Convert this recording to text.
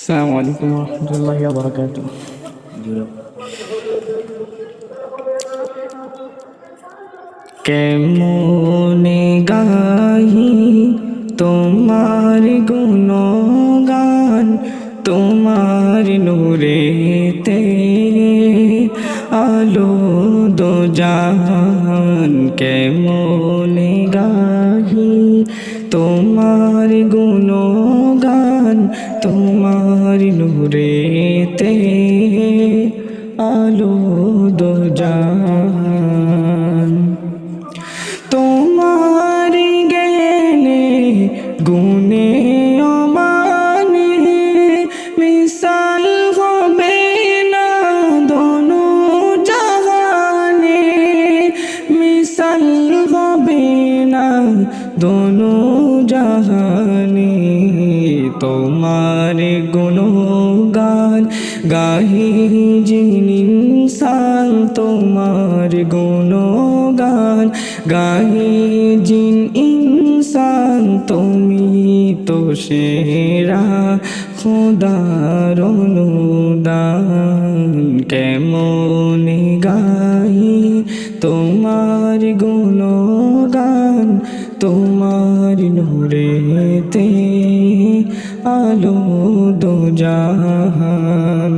আসসালামু আলাইকুম রহমতুল্লাহি ওয়া বারাকাতুহু। কেমনে গাহি তোমার গুণগান, তোমার নূরেতে আলো দো জাহান। কেমনে গাহি তোমার গুণগান, তোমার নূরেতে আলো দো জাহান। তোমার জ্ঞানে গুণে অমানে মিসাল হবে না দোনো জাহানে, মিসাল হবে না দোনো জাহানে। তোমার গুণগান গাহি জিন ইনসান, তোমার গুণগান গাহি জিন ইনসান। তুমি তো সেরা খোদার অনুদান। কেমনে গাহি তোমার গুণগান, তোমার নূরেতে আলো দো জাহান।